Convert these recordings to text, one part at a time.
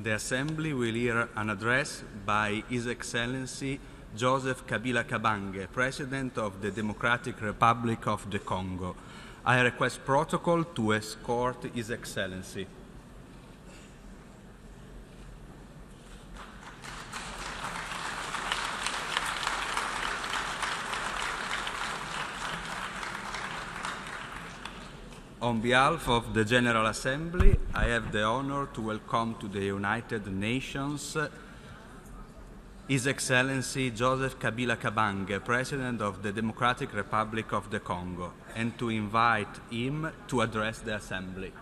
The Assembly will hear an address by His Excellency Joseph Kabila Kabange, President of the Democratic Republic of the Congo. I request protocol to escort His Excellency. On behalf of the General Assembly, I have the honor to welcome to the United Nations His Excellency Joseph Kabila Kabange, President of the Democratic Republic of the Congo, and to invite him to address the Assembly.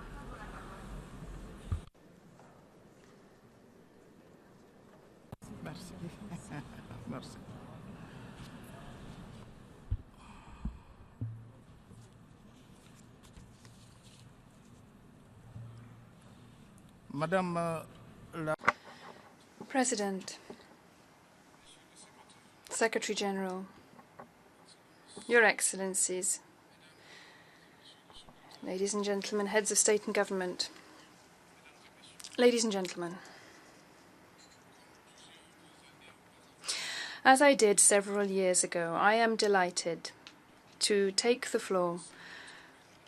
Madame President, Secretary General, Your Excellencies, ladies and gentlemen, heads of state and government, ladies and gentlemen, as I did several years ago, I am delighted to take the floor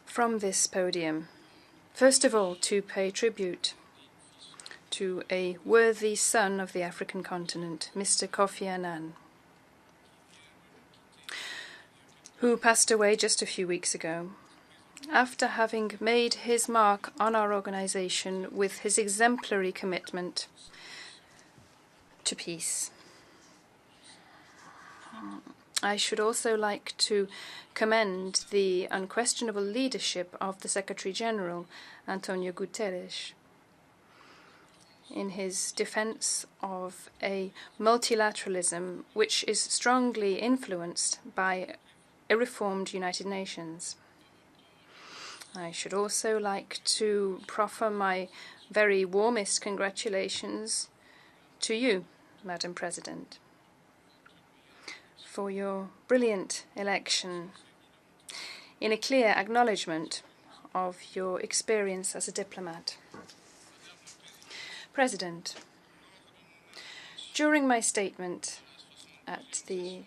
from this podium, first of all to pay tribute to a worthy son of the African continent, Mr. Kofi Annan, who passed away just a few weeks ago after having made his mark on our organization with his exemplary commitment to peace. I should also like to commend the unquestionable leadership of the Secretary General, Antonio Guterres, in his defense of a multilateralism which is strongly influenced by a reformed United Nations. I should also like to proffer my very warmest congratulations to you, Madam President, for your brilliant election in a clear acknowledgement of your experience as a diplomat. President, during my statement at the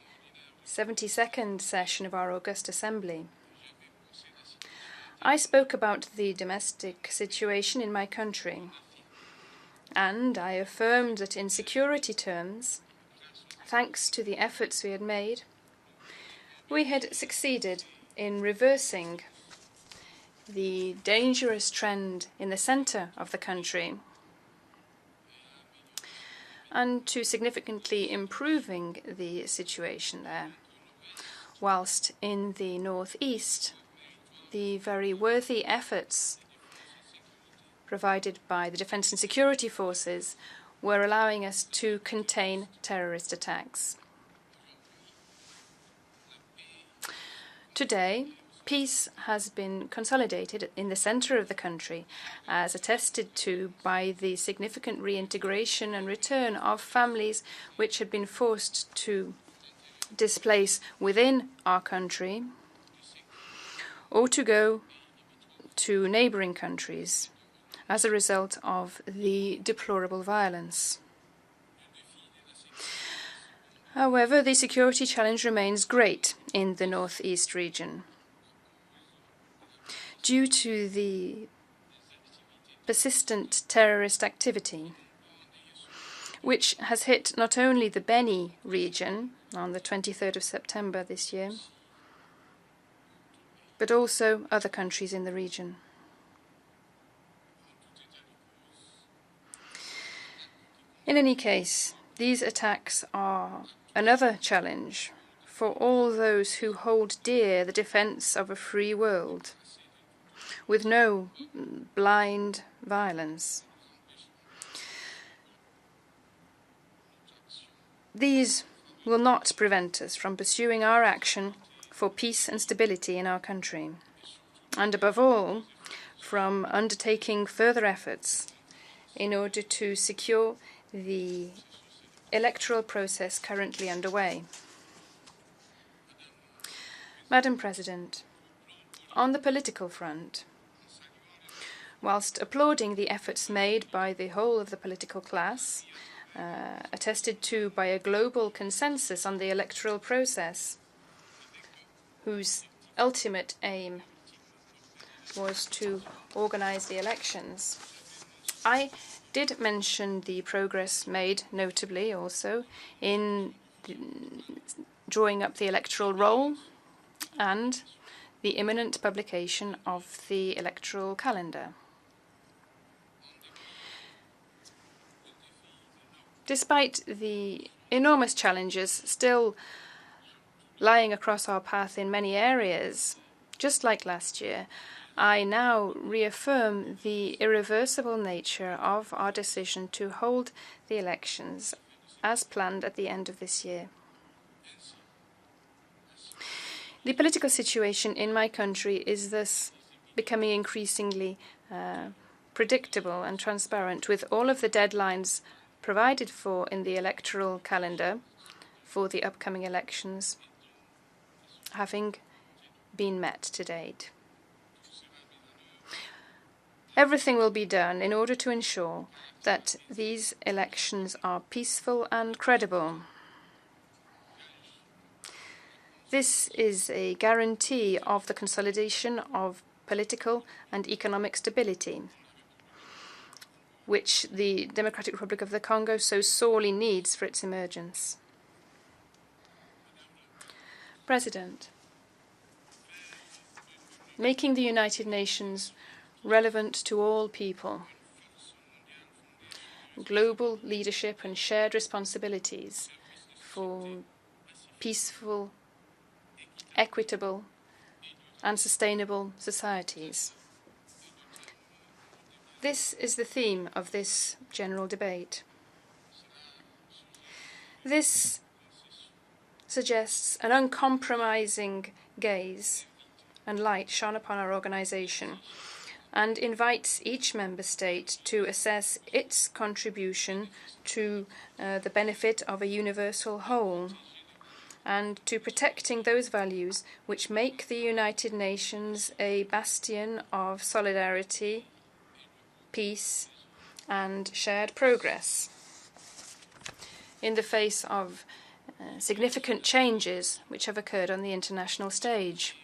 72nd session of our August Assembly, I spoke about the domestic situation in my country, and I affirmed that in security terms, thanks to the efforts we had made, we had succeeded in reversing the dangerous trend in the center of the country and to significantly improving the situation there, whilst in the northeast, the very worthy efforts provided by the defense and security forces were allowing us to contain terrorist attacks. Today, peace has been consolidated in the center of the country, as attested to by the significant reintegration and return of families which had been forced to displace within our country or to go to neighboring countries as a result of the deplorable violence. However, the security challenge remains great in the northeast region due to the persistent terrorist activity, which has hit not only the Beni region on the 23rd of September this year, but also other countries in the region. In any case, these attacks are another challenge for all those who hold dear the defense of a free world, with no blind violence. These will not prevent us from pursuing our action for peace and stability in our country, and above all, from undertaking further efforts in order to secure the electoral process currently underway. Madam President, on the political front, whilst applauding the efforts made by the whole of the political class, attested to by a global consensus on the electoral process, whose ultimate aim was to organize the elections. I did mention the progress made, notably also, in drawing up the electoral roll and the imminent publication of the electoral calendar. Despite the enormous challenges still lying across our path in many areas, just like last year, I now reaffirm the irreversible nature of our decision to hold the elections as planned at the end of this year. The political situation in my country is thus becoming increasingly predictable and transparent, with all of the deadlines provided for in the electoral calendar for the upcoming elections having been met to date. Everything will be done in order to ensure that these elections are peaceful and credible. This is a guarantee of the consolidation of political and economic stability, which the Democratic Republic of the Congo so sorely needs for its emergence. President, making the United Nations relevant to all people, global leadership and shared responsibilities for peaceful, equitable, and sustainable societies. This is the theme of this general debate. This suggests an uncompromising gaze and light shone upon our organization and invites each member state to assess its contribution to the benefit of a universal whole and to protecting those values which make the United Nations a bastion of solidarity, peace, and shared progress. In the face of significant changes which have occurred on the international stage.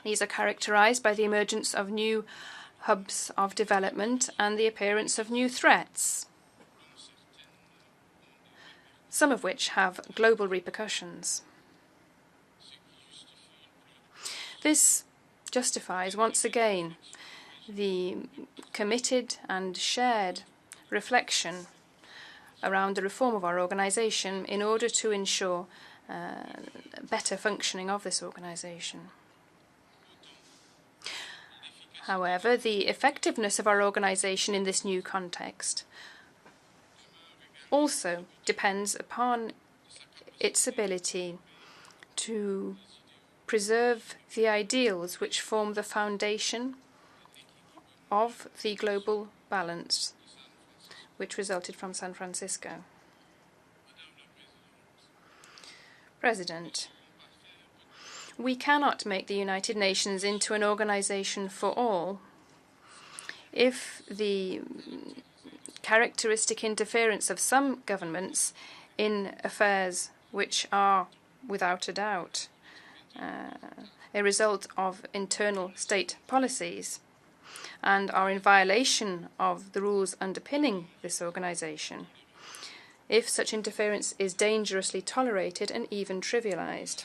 These are characterized by the emergence of new hubs of development and the appearance of new threats, some of which have global repercussions. This justifies once again the committed and shared reflection around the reform of our organization in order to ensure better functioning of this organization. However, the effectiveness of our organization in this new context also depends upon its ability to preserve the ideals which form the foundation of the global balance which resulted from San Francisco. President, we cannot make the United Nations into an organization for all if the characteristic interference of some governments in affairs which are, without a doubt, a result of internal state policies and are in violation of the rules underpinning this organization, if such interference is dangerously tolerated and even trivialized.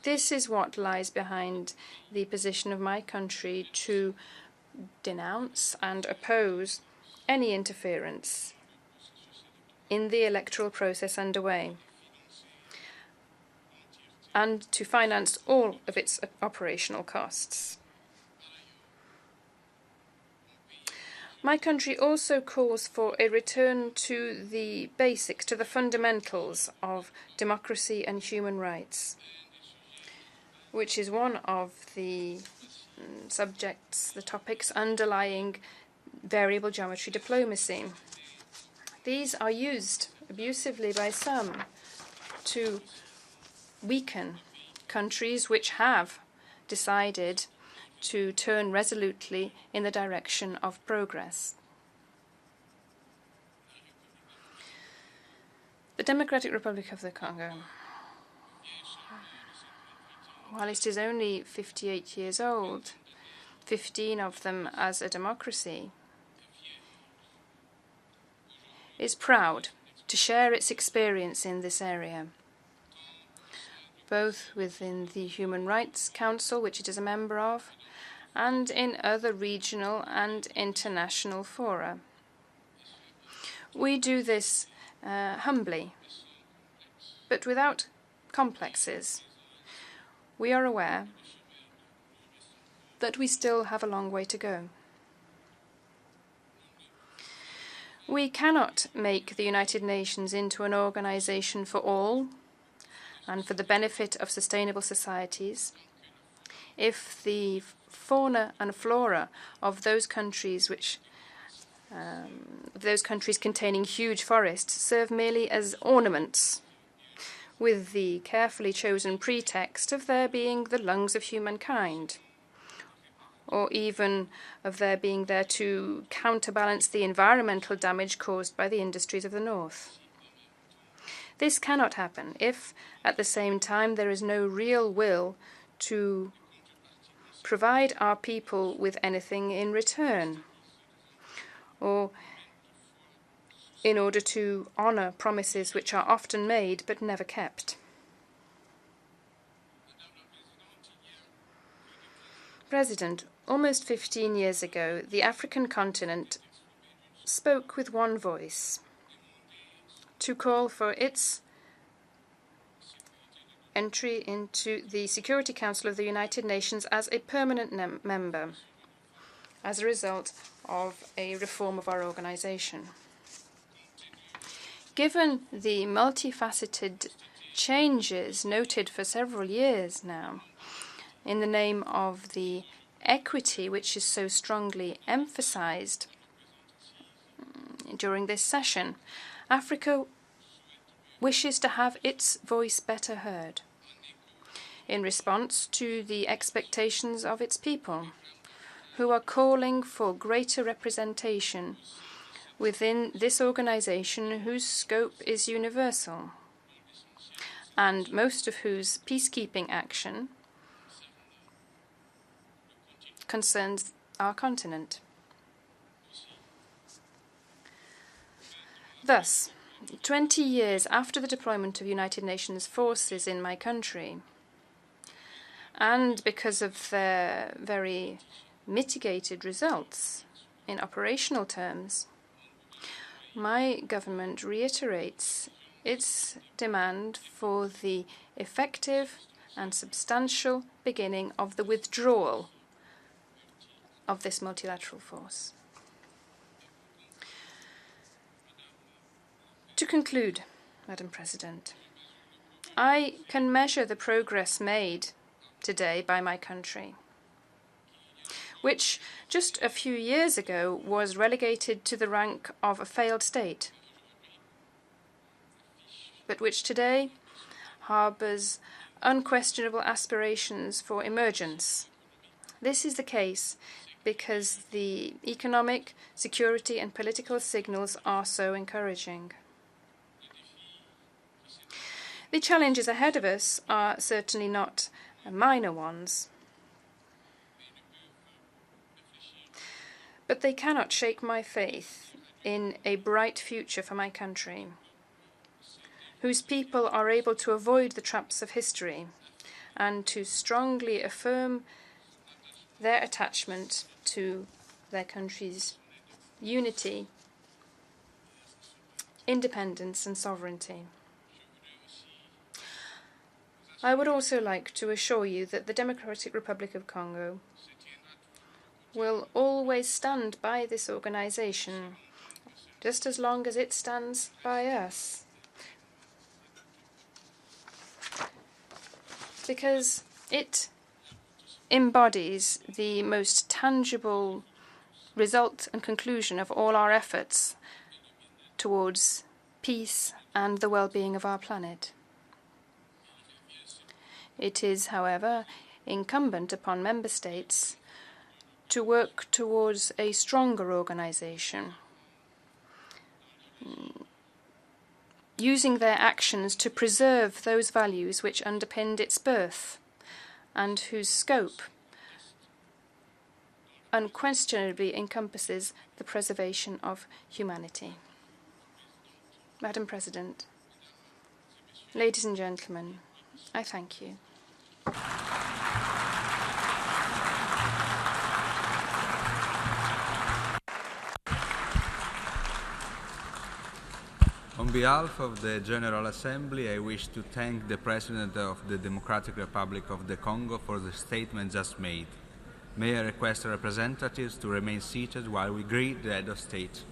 This is what lies behind the position of my country to denounce and oppose any interference in the electoral process underway and to finance all of its operational costs. My country also calls for a return to the basics, to the fundamentals of democracy and human rights, which is one of the subjects, the topics underlying variable geometry diplomacy. These are used abusively by some to weaken countries which have decided to turn resolutely in the direction of progress. The Democratic Republic of the Congo, while it is only 58 years old, 15 of them as a democracy, is proud to share its experience in this area, both within the Human Rights Council, which it is a member of, and in other regional and international fora. We do this humbly, but without complexes. We are aware that we still have a long way to go. We cannot make the United Nations into an organization for all and for the benefit of sustainable societies if the fauna and flora of those countries containing huge forests serve merely as ornaments, with the carefully chosen pretext of their being the lungs of humankind, or even of their being there to counterbalance the environmental damage caused by the industries of the north. This cannot happen if, at the same time, there is no real will to provide our people with anything in return, or in order to honor promises which are often made but never kept. President, almost 15 years ago, the African continent spoke with one voice to call for its entry into the Security Council of the United Nations as a permanent member as a result of a reform of our organization. Given the multifaceted changes noted for several years now, in the name of the equity which is so strongly emphasized during this session, Africa wishes to have its voice better heard in response to the expectations of its people, who are calling for greater representation within this organization whose scope is universal, and most of whose peacekeeping action concerns our continent. Thus, 20 years after the deployment of United Nations forces in my country, and because of their very mitigated results in operational terms, my government reiterates its demand for the effective and substantial beginning of the withdrawal of this multilateral force. To conclude, Madam President, I can measure the progress made today by my country, which just a few years ago was relegated to the rank of a failed state, but which today harbors unquestionable aspirations for emergence. This is the case because the economic, security, and political signals are so encouraging. The challenges ahead of us are certainly not minor ones, but they cannot shake my faith in a bright future for my country, whose people are able to avoid the traps of history and to strongly affirm their attachment to their country's unity, independence, and sovereignty. I would also like to assure you that the Democratic Republic of Congo will always stand by this organization, just as long as it stands by us, because it embodies the most tangible result and conclusion of all our efforts towards peace and the well-being of our planet. It is, however, incumbent upon member states to work towards a stronger organization, using their actions to preserve those values which underpinned its birth and whose scope unquestionably encompasses the preservation of humanity. Madam President, ladies and gentlemen, I thank you. On behalf of the General Assembly, I wish to thank the President of the Democratic Republic of the Congo for the statement just made. May I request representatives to remain seated while we greet the head of state.